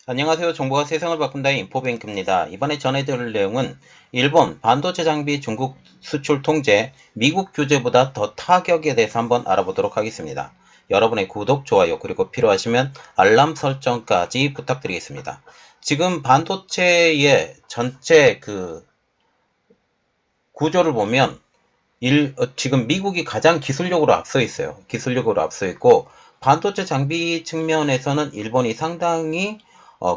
안녕하세요. 정보가 세상을 바꾼다 인포뱅크입니다. 이번에 전해드릴 내용은 일본 반도체 장비 중국 수출 통제, 미국 규제보다 더 타격에 대해서 한번 알아보도록 하겠습니다. 여러분의 구독, 좋아요, 그리고 필요하시면 알람 설정까지 부탁드리겠습니다. 지금 반도체의 전체 구조를 보면 지금 미국이 가장 기술력으로 앞서 있어요. 기술력으로 앞서 있고 반도체 장비 측면에서는 일본이 상당히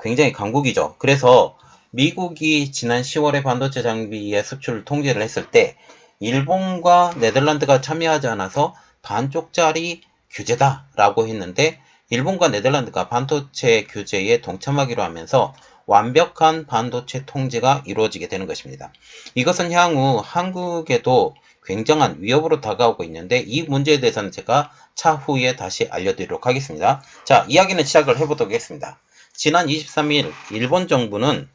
굉장히 강국이죠. 그래서 미국이 지난 10월에 반도체 장비의 수출을 통제를 했을 때 일본과 네덜란드가 참여하지 않아서 반쪽짜리 규제다라고 했는데 일본과 네덜란드가 반도체 규제에 동참하기로 하면서 완벽한 반도체 통제가 이루어지게 되는 것입니다. 이것은 향후 한국에도 굉장한 위협으로 다가오고 있는데 이 문제에 대해서는 제가 차후에 다시 알려드리도록 하겠습니다. 자, 이야기는 시작을 해보도록 하겠습니다. 지난 23일 일본 정부는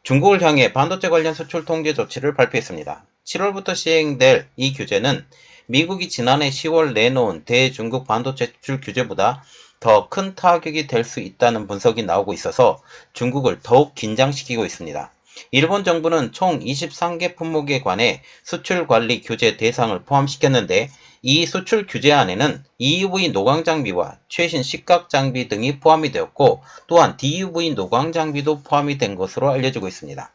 중국을 향해 반도체 관련 수출 통제 조치를 발표했습니다. 7월부터 시행될 이 규제는 미국이 지난해 10월 내놓은 대중국 반도체 수출 규제보다 더 큰 타격이 될 수 있다는 분석이 나오고 있어서 중국을 더욱 긴장시키고 있습니다. 일본 정부는 총 23개 품목에 관해 수출 관리 규제 대상을 포함시켰는데 이 수출 규제안에는 EUV 노광 장비와 최신 식각 장비 등이 포함이 되었고 또한 DUV 노광 장비도 포함이 된 것으로 알려지고 있습니다.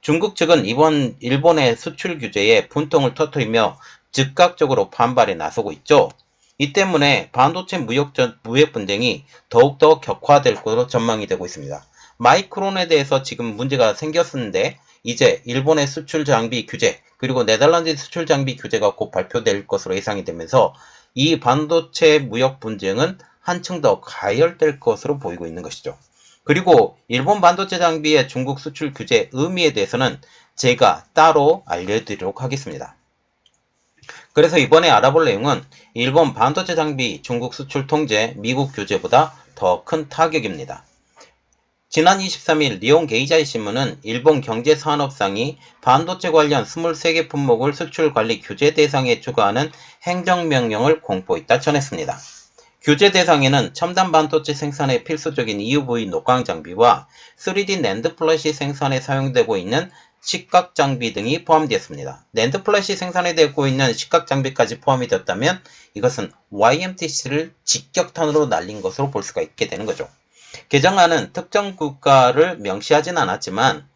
중국 측은 이번 일본의 수출 규제에 분통을 터뜨리며 즉각적으로 반발에 나서고 있죠. 이 때문에 반도체 무역 분쟁이 더욱더 격화될 것으로 전망이 되고 있습니다. 마이크론에 대해서 지금 문제가 생겼는데 이제 일본의 수출 장비 규제 그리고 네덜란드 수출 장비 규제가 곧 발표될 것으로 예상이 되면서 이 반도체 무역 분쟁은 한층 더 가열될 것으로 보이고 있는 것이죠. 그리고 일본 반도체 장비의 중국 수출 규제 의미에 대해서는 제가 따로 알려드리도록 하겠습니다. 그래서 이번에 알아볼 내용은 일본 반도체 장비 중국 수출 통제 미국 규제보다 더 큰 타격입니다. 지난 23일 니온 게이자이 신문은 일본 경제산업상이 반도체 관련 23개 품목을 수출 관리 규제 대상에 추가하는 행정명령을 공포했다 전했습니다. 규제 대상에는 첨단 반도체 생산에 필수적인 EUV 녹광 장비와 3D 낸드 플래시 생산에 사용되고 있는 식각 장비 등이 포함되었습니다. 낸드 플래시 생산에 되고 있는 식각 장비까지 포함이 되었다면 이것은 YMTC를 직격탄으로 날린 것으로 볼 수가 있게 되는 거죠. 개정안은 특정 국가를 명시하진 않았지만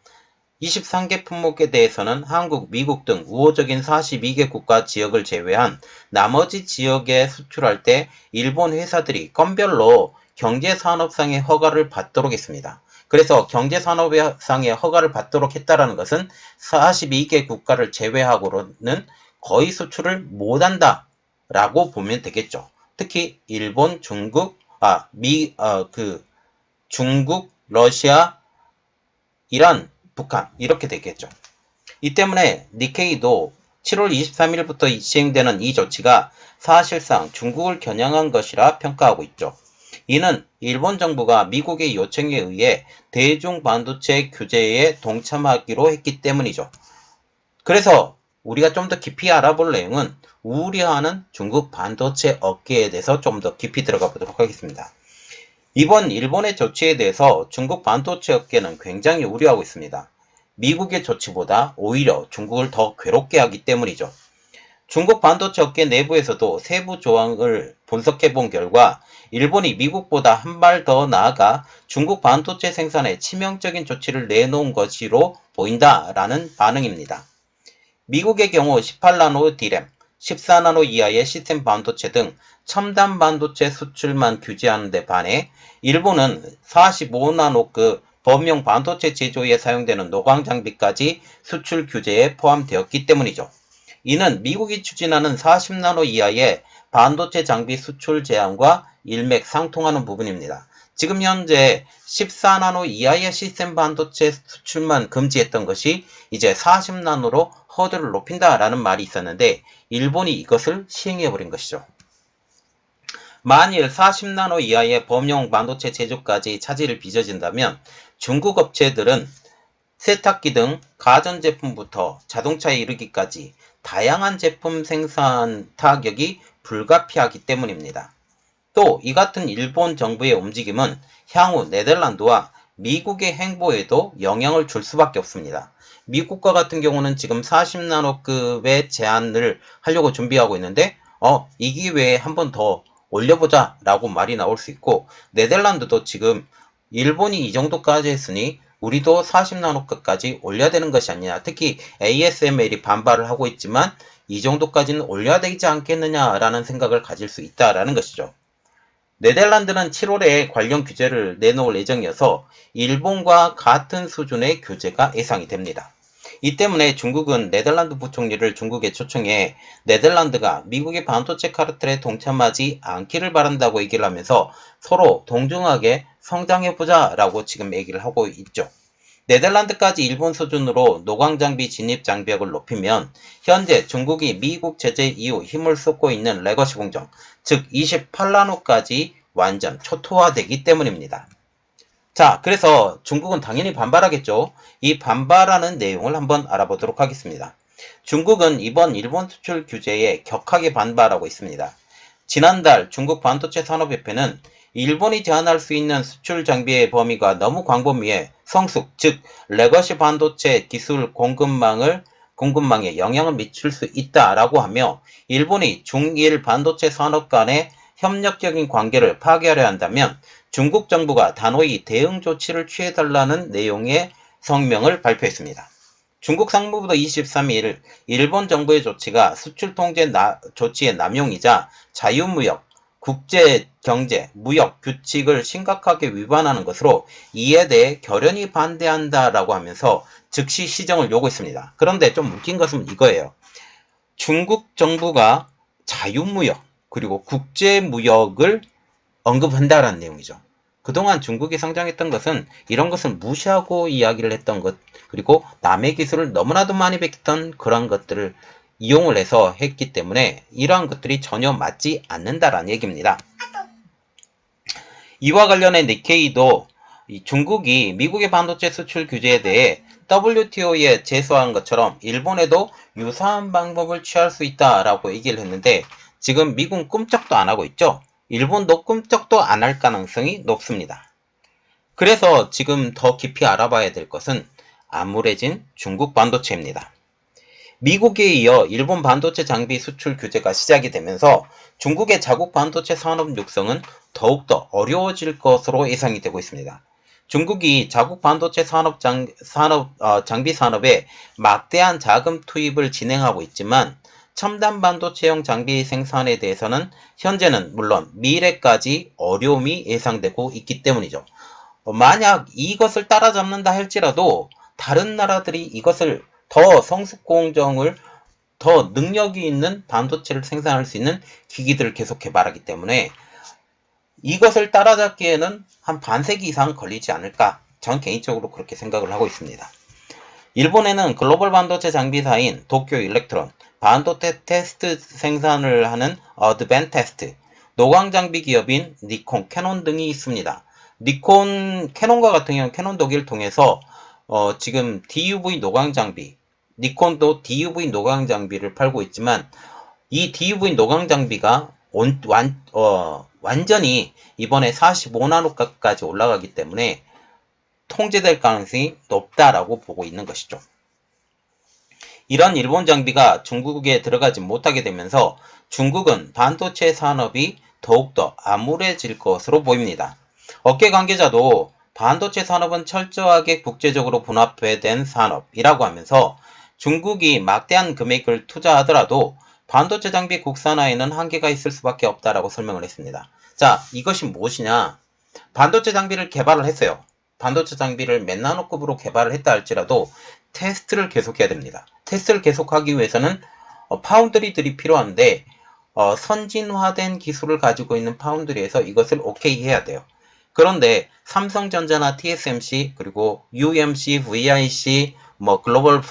23개 품목에 대해서는 한국, 미국 등 우호적인 42개 국가 지역을 제외한 나머지 지역에 수출할 때 일본 회사들이 건별로 경제산업상의 허가를 받도록 했습니다. 그래서 경제산업상의 허가를 받도록 했다는 것은 42개 국가를 제외하고는 거의 수출을 못한다 라고 보면 되겠죠. 특히 일본, 중국, 중국, 러시아, 이란, 북한 이렇게 되겠죠. 이 때문에 니케이도 7월 23일부터 시행되는 이 조치가 사실상 중국을 겨냥한 것이라 평가하고 있죠. 이는 일본 정부가 미국의 요청에 의해 대중 반도체 규제에 동참하기로 했기 때문이죠. 그래서 우리가 좀 더 깊이 알아볼 내용은 우려하는 중국 반도체 업계에 대해서 좀 더 깊이 들어가 보도록 하겠습니다. 이번 일본의 조치에 대해서 중국 반도체 업계는 굉장히 우려하고 있습니다. 미국의 조치보다 오히려 중국을 더 괴롭게 하기 때문이죠. 중국 반도체 업계 내부에서도 세부 조항을 분석해 본 결과 일본이 미국보다 한 발 더 나아가 중국 반도체 생산에 치명적인 조치를 내놓은 것으로 보인다라는 반응입니다. 미국의 경우 18나노 디램, 14나노 이하의 시스템 반도체 등 첨단 반도체 수출만 규제하는 데 반해 일본은 45나노급 범용 반도체 제조에 사용되는 노광 장비까지 수출 규제에 포함되었기 때문이죠. 이는 미국이 추진하는 40나노 이하의 반도체 장비 수출 제한과 일맥상통하는 부분입니다. 지금 현재 14나노 이하의 시스템 반도체 수출만 금지했던 것이 이제 40나노로 허들을 높인다라는 말이 있었는데 일본이 이것을 시행해버린 것이죠. 만일 40나노 이하의 범용 반도체 제조까지 차질을 빚어진다면 중국 업체들은 세탁기 등 가전제품부터 자동차에 이르기까지 다양한 제품 생산 타격이 불가피하기 때문입니다. 또 이 같은 일본 정부의 움직임은 향후 네덜란드와 미국의 행보에도 영향을 줄 수밖에 없습니다. 미국과 같은 경우는 지금 40나노급의 제한을 하려고 준비하고 있는데 이 기회에 한 번 더 올려보자 라고 말이 나올 수 있고, 네덜란드도 지금 일본이 이 정도까지 했으니 우리도 40나노급까지 올려야 되는 것이 아니냐, 특히 ASML이 반발을 하고 있지만 이 정도까지는 올려야 되지 않겠느냐라는 생각을 가질 수 있다라는 것이죠. 네덜란드는 7월에 관련 규제를 내놓을 예정이어서 일본과 같은 수준의 규제가 예상이 됩니다. 이 때문에 중국은 네덜란드 부총리를 중국에 초청해 네덜란드가 미국의 반도체 카르텔에 동참하지 않기를 바란다고 얘기를 하면서 서로 동등하게 성장해보자 라고 지금 얘기를 하고 있죠. 네덜란드까지 일본 수준으로 노광장비 진입 장벽을 높이면 현재 중국이 미국 제재 이후 힘을 쏟고 있는 레거시 공정, 즉 28나노까지 완전 초토화되기 때문입니다. 자, 그래서 중국은 당연히 반발하겠죠. 이 반발하는 내용을 한번 알아보도록 하겠습니다. 중국은 이번 일본 수출 규제에 격하게 반발하고 있습니다. 지난달 중국 반도체 산업협회는 일본이 제한할 수 있는 수출 장비의 범위가 너무 광범위해 성숙, 즉 레거시 반도체 기술 공급망에 영향을 미칠 수 있다라고 하며, 일본이 중일 반도체 산업 간의 협력적인 관계를 파괴하려 한다면 중국 정부가 단호히 대응 조치를 취해달라는 내용의 성명을 발표했습니다. 중국 상무부도 23일 일본 정부의 조치가 수출 통제 조치의 남용이자 자유무역, 국제경제, 무역 규칙을 심각하게 위반하는 것으로 이에 대해 결연히 반대한다라고 하면서 즉시 시정을 요구했습니다. 그런데 좀 웃긴 것은 이거예요. 중국 정부가 자유무역 그리고 국제무역을 언급한다라는 내용이죠. 그동안 중국이 성장했던 것은 이런 것을 무시하고 이야기를 했던 것, 그리고 남의 기술을 너무나도 많이 베꼈던 그런 것들을 이용을 해서 했기 때문에 이러한 것들이 전혀 맞지 않는다라는 얘기입니다. 이와 관련해 니케이도 중국이 미국의 반도체 수출 규제에 대해 WTO에 제소한 것처럼 일본에도 유사한 방법을 취할 수 있다라고 얘기를 했는데, 지금 미국은 꿈쩍도 안 하고 있죠. 일본도 꿈쩍도 안 할 가능성이 높습니다. 그래서 지금 더 깊이 알아봐야 될 것은 암울해진 중국 반도체입니다. 미국에 이어 일본 반도체 장비 수출 규제가 시작이 되면서 중국의 자국 반도체 산업 육성은 더욱더 어려워질 것으로 예상이 되고 있습니다. 중국이 자국 반도체 장비 산업에 막대한 자금 투입을 진행하고 있지만 첨단 반도체용 장비 생산에 대해서는 현재는 물론 미래까지 어려움이 예상되고 있기 때문이죠. 만약 이것을 따라잡는다 할지라도 다른 나라들이 이것을 더 성숙 공정을 더 능력이 있는 반도체를 생산할 수 있는 기기들을 계속 개발하기 때문에 이것을 따라잡기에는 한 반세기 이상 걸리지 않을까, 전 개인적으로 그렇게 생각을 하고 있습니다. 일본에는 글로벌 반도체 장비사인 도쿄 일렉트론, 반도체 테스트 생산을 하는 어드밴테스트, 노광 장비 기업인 니콘, 캐논 등이 있습니다. 캐논과 같은 경우는 캐논 독일 통해서 지금 DUV 노광 장비, 니콘도 DUV 노광 장비를 팔고 있지만 이 DUV 노광 장비가 완전히 이번에 45나노까지 올라가기 때문에 통제될 가능성이 높다라고 보고 있는 것이죠. 이런 일본 장비가 중국에 들어가지 못하게 되면서 중국은 반도체 산업이 더욱더 암울해질 것으로 보입니다. 업계 관계자도 반도체 산업은 철저하게 국제적으로 분업화된 산업이라고 하면서 중국이 막대한 금액을 투자하더라도 반도체 장비 국산화에는 한계가 있을 수밖에 없다라고 설명을 했습니다. 자, 이것이 무엇이냐? 반도체 장비를 개발을 했어요. 반도체 장비를 몇 나노급으로 개발을 했다 할지라도 테스트를 계속해야 됩니다. 테스트를 계속하기 위해서는 파운드리들이 필요한데 선진화된 기술을 가지고 있는 파운드리에서 이것을 오케이 해야 돼요. 그런데 삼성전자나 TSMC 그리고 UMC, VIC, 글로벌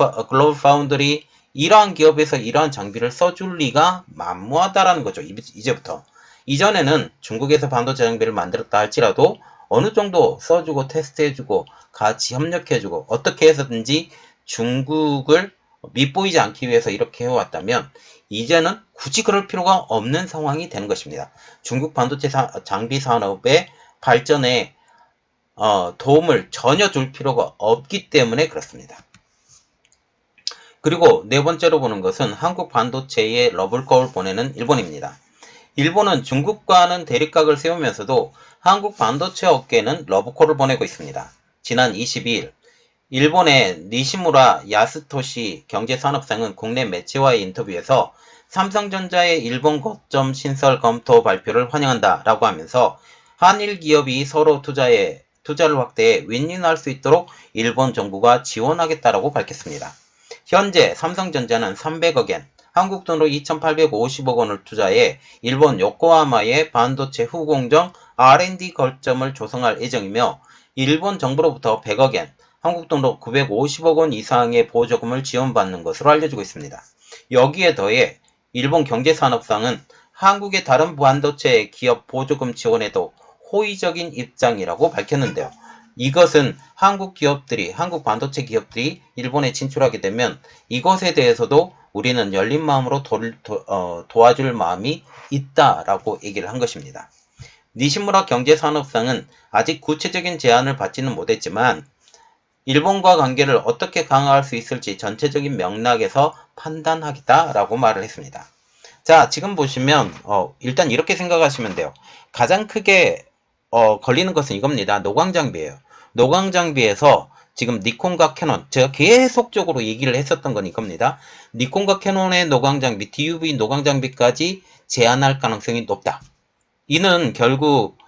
파운드리 이러한 기업에서 이러한 장비를 써줄 리가 만무하다라는 거죠. 이제부터. 이전에는 중국에서 반도체 장비를 만들었다 할지라도 어느 정도 써주고 테스트해주고 같이 협력해주고 어떻게 해서든지 중국을 밉보이지 않기 위해서 이렇게 해왔다면 이제는 굳이 그럴 필요가 없는 상황이 되는 것입니다. 중국 반도체 장비 산업의 발전에 도움을 전혀 줄 필요가 없기 때문에 그렇습니다. 그리고 네 번째로 보는 것은 한국 반도체에 러블콜을 보내는 일본입니다. 일본은 중국과는 대립각을 세우면서도 한국 반도체 업계는 러브콜을 보내고 있습니다. 지난 22일 일본의 니시무라 야스토시 경제산업상은 국내 매체와의 인터뷰에서 삼성전자의 일본 거점 신설 검토 발표를 환영한다 라고 하면서 한일 기업이 서로 투자를 확대해 윈윈할 수 있도록 일본 정부가 지원하겠다라고 밝혔습니다. 현재 삼성전자는 300억엔, 한국 돈으로 2,850억 원을 투자해 일본 요코하마의 반도체 후공정 R&D 거점을 조성할 예정이며 일본 정부로부터 100억엔, 한국 돈으로 950억 원 이상의 보조금을 지원받는 것으로 알려지고 있습니다. 여기에 더해 일본 경제산업상은 한국의 다른 반도체 기업 보조금 지원에도 호의적인 입장이라고 밝혔는데요. 이것은 한국 반도체 기업들이 일본에 진출하게 되면 이것에 대해서도 우리는 열린 마음으로 도와줄 마음이 있다라고 얘기를 한 것입니다. 니시무라 경제산업상은 아직 구체적인 제안을 받지는 못했지만 일본과 관계를 어떻게 강화할 수 있을지 전체적인 맥락에서 판단하겠다라고 말을 했습니다. 자, 지금 보시면 일단 이렇게 생각하시면 돼요. 가장 크게 걸리는 것은 이겁니다. 노광장비예요. 노광장비에서 지금 니콘과 캐논, 제가 계속적으로 얘기를 했었던 건 이겁니다. 니콘과 캐논의 노광장비, DUV 노광장비까지 제한할 가능성이 높다. 이는 결국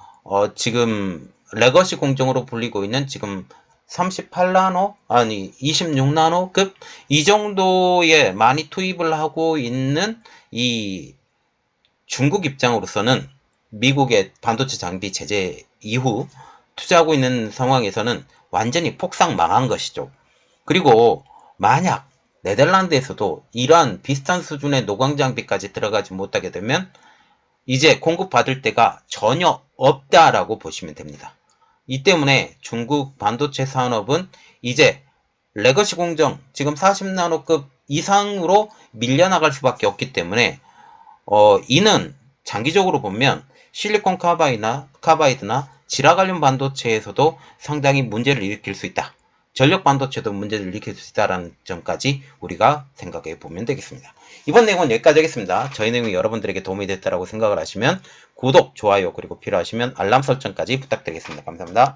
지금 레거시 공정으로 불리고 있는 지금 38나노? 아니 26나노급? 이 정도에 많이 투입을 하고 있는 이 중국 입장으로서는 미국의 반도체 장비 제재 이후 투자하고 있는 상황에서는 완전히 폭삭 망한 것이죠. 그리고 만약 네덜란드에서도 이러한 비슷한 수준의 노광 장비까지 들어가지 못하게 되면 이제 공급받을 데가 전혀 없다라고 보시면 됩니다. 이 때문에 중국 반도체 산업은 이제 레거시 공정 지금 40나노급 이상으로 밀려나갈 수밖에 없기 때문에 이는 장기적으로 보면 실리콘 카바이드나 지라갈륨 반도체에서도 상당히 문제를 일으킬 수 있다. 전력 반도체도 문제를 일으킬 수 있다는 점까지 우리가 생각해 보면 되겠습니다. 이번 내용은 여기까지 하겠습니다. 저희 내용이 여러분들에게 도움이 됐다고 생각을 하시면 구독, 좋아요, 그리고 필요하시면 알람 설정까지 부탁드리겠습니다. 감사합니다.